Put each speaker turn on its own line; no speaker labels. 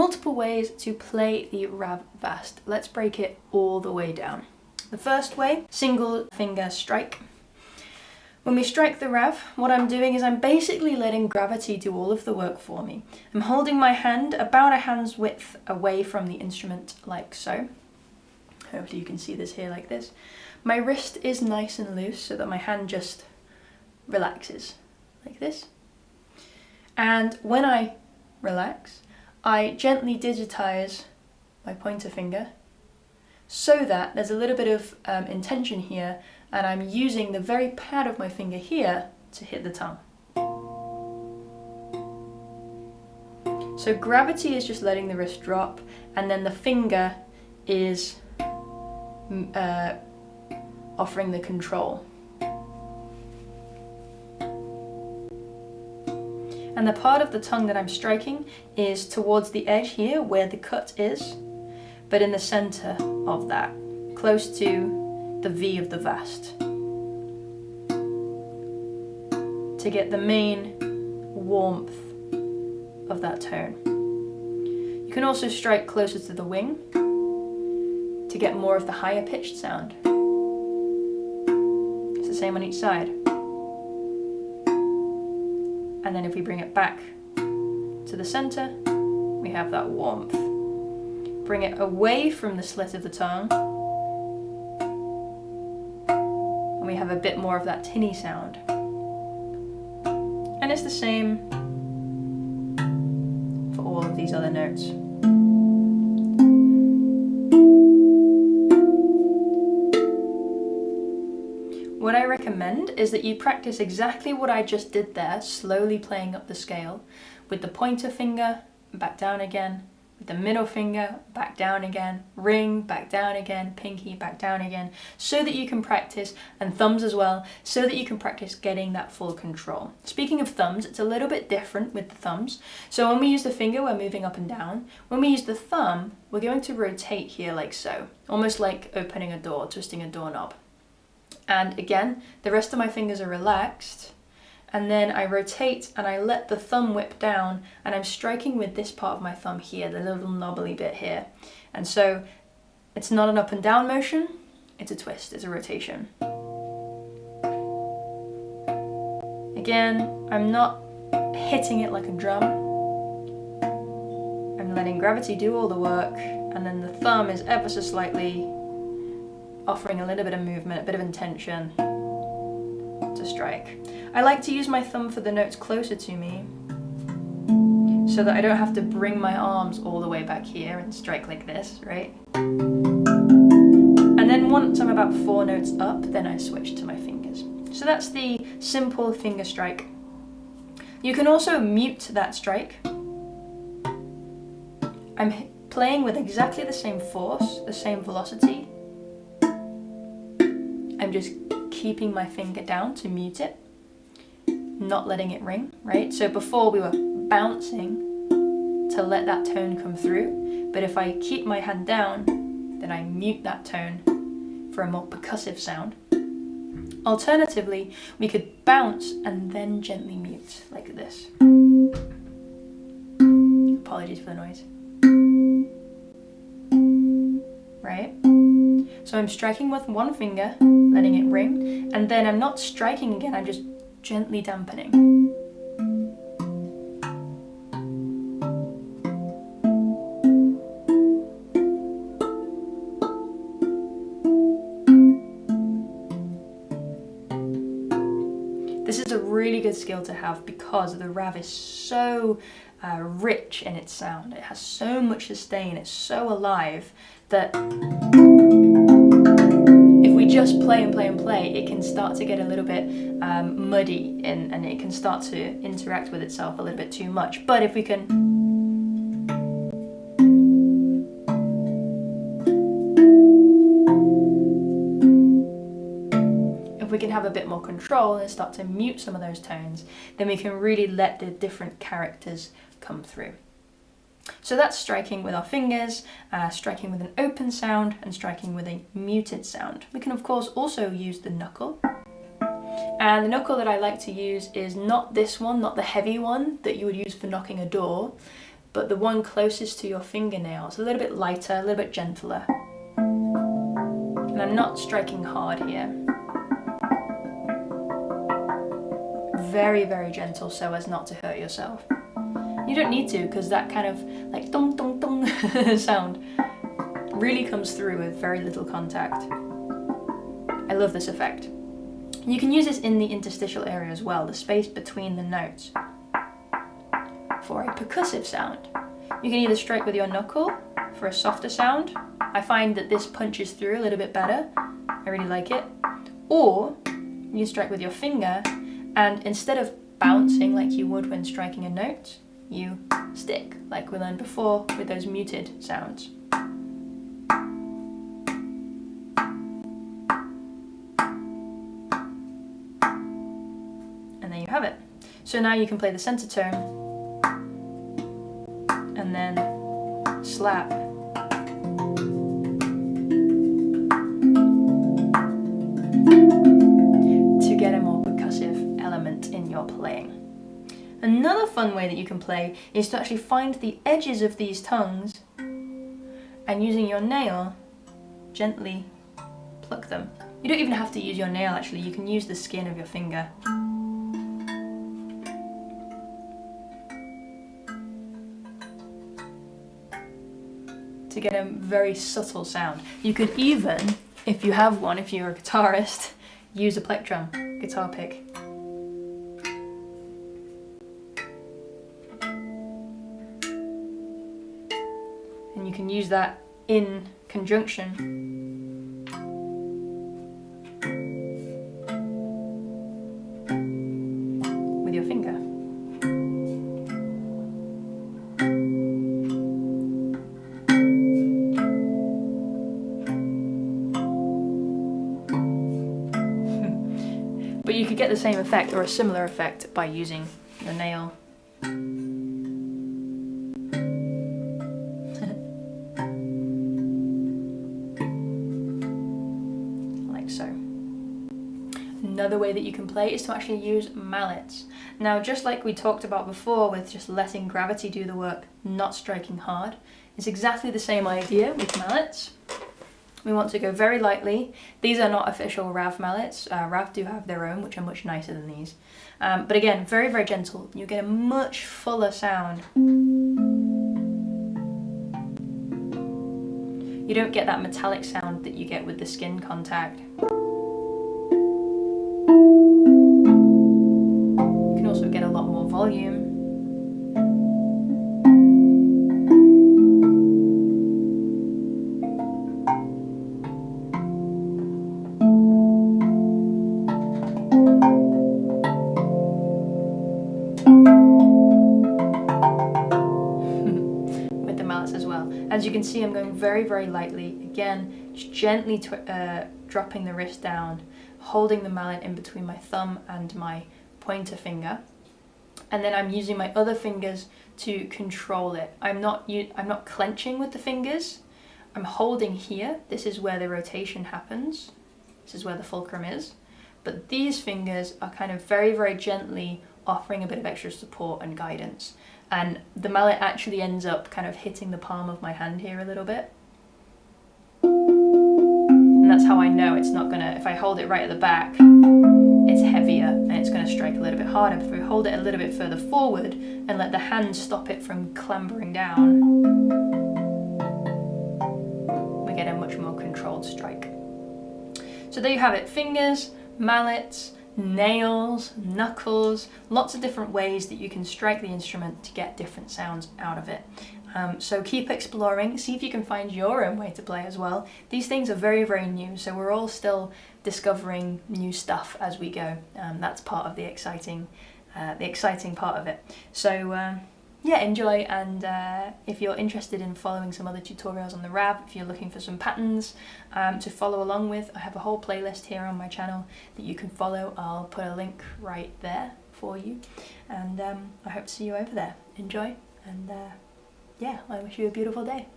multiple ways to play the RAV vast. Let's break it all the way down. The first way, single finger strike. When we strike the RAV, what I'm doing is I'm basically letting gravity do all of the work for me. I'm holding my hand about a hand's width away from the instrument, like so. Hopefully you can see this here like this. My wrist is nice and loose so that my hand just relaxes, like this. And when I relax, I gently digitize my pointer finger so that there's a little bit of intention here, and I'm using the very pad of my finger here to hit the tongue. So gravity is just letting the wrist drop, and then the finger is offering the control. And the part of the tongue that I'm striking is towards the edge here where the cut is, but in the center of that, close to the V of the vast, to get the main warmth of that tone. You can also strike closer to the wing to get more of the higher pitched sound. It's the same on each side. And then if we bring it back to the center, we have that warmth. Bring it away from the slit of the tongue, and we have a bit more of that tinny sound. And it's the same for all of these other notes. What I recommend is that you practice exactly what I just did there, slowly playing up the scale, with the pointer finger, back down again, with the middle finger, back down again, ring, back down again, pinky, back down again, so that you can practice, and thumbs as well, so that you can practice getting that full control. Speaking of thumbs, it's a little bit different with the thumbs. So when we use the finger, we're moving up and down. When we use the thumb, we're going to rotate here like so, almost like opening a door, twisting a doorknob. And again, the rest of my fingers are relaxed, and then I rotate and I let the thumb whip down, and I'm striking with this part of my thumb here, the little knobbly bit here. And so it's not an up and down motion, it's a twist, it's a rotation. Again, I'm not hitting it like a drum. I'm letting gravity do all the work, and then the thumb is ever so slightly offering a little bit of movement, a bit of intention to strike. I like to use my thumb for the notes closer to me so that I don't have to bring my arms all the way back here and strike like this, right? And then once I'm about 4 notes up, then I switch to my fingers. So that's the simple finger strike. You can also mute that strike. I'm playing with exactly the same force, the same velocity. I'm just keeping my finger down to mute it, not letting it ring, right? So before we were bouncing to let that tone come through, but if I keep my hand down, then I mute that tone for a more percussive sound. Alternatively, we could bounce and then gently mute, like this. Apologies for the noise. Right? So I'm striking with one finger, letting it ring, and then I'm not striking again, I'm just gently dampening. This is a really good skill to have because the RAV is so rich in its sound. It has so much sustain, it's so alive that if we just play and play and play, it can start to get a little bit muddy and it can start to interact with itself a little bit too much. But if we can have a bit more control and start to mute some of those tones, then we can really let the different characters come through. So that's striking with our fingers, striking with an open sound, and striking with a muted sound. We can of course also use the knuckle. And the knuckle that I like to use is not this one, not the heavy one that you would use for knocking a door, but the one closest to your fingernails, a little bit lighter, a little bit gentler. And I'm not striking hard here. Very, very gentle so as not to hurt yourself. You don't need to, because that kind of like dong dong dong sound really comes through with very little contact. I love this effect. You can use this in the interstitial area as well, the space between the notes, for a percussive sound. You can either strike with your knuckle for a softer sound. I find that this punches through a little bit better. I really like it. Or you strike with your finger, and instead of bouncing like you would when striking a note, you stick, like we learned before with those muted sounds. And there you have it. So now you can play the center tone, and then slap. To get a more percussive element in your playing. Another fun way that you can play is to actually find the edges of these tongues and using your nail, gently pluck them. You don't even have to use your nail actually, you can use the skin of your finger. To get a very subtle sound. You could even, if you have one, if you're a guitarist, use a plectrum, guitar pick. And you can use that in conjunction with your finger. But you could get the same effect or a similar effect by using your nail. Like so. Another way that you can play is to actually use mallets. Now, just like we talked about before with just letting gravity do the work, not striking hard, it's exactly the same idea with mallets. We want to go very lightly. These are not official RAV mallets. RAV do have their own, which are much nicer than these. But again, very, very gentle. You get a much fuller sound. You don't get that metallic sound that you get with the skin contact. You can also get a lot more volume. As well. As you can see, I'm going very, very lightly. Again, just gently dropping the wrist down, holding the mallet in between my thumb and my pointer finger. And then I'm using my other fingers to control it. I'm not clenching with the fingers. I'm holding here. This is where the rotation happens. This is where the fulcrum is. But these fingers are kind of very, very gently offering a bit of extra support and guidance. And the mallet actually ends up kind of hitting the palm of my hand here a little bit. And that's how I know it's not gonna, if I hold it right at the back, it's heavier and it's gonna strike a little bit harder. But if we hold it a little bit further forward and let the hand stop it from clambering down, we get a much more controlled strike. So there you have it, fingers, mallets, nails, knuckles, lots of different ways that you can strike the instrument to get different sounds out of it. So keep exploring, see if you can find your own way to play as well. These things are very, very new, so we're all still discovering new stuff as we go. That's part of the exciting part of it. So yeah, enjoy, and if you're interested in following some other tutorials on the RAV, if you're looking for some patterns to follow along with, I have a whole playlist here on my channel that you can follow. I'll put a link right there for you, and I hope to see you over there. Enjoy, and yeah, I wish you a beautiful day.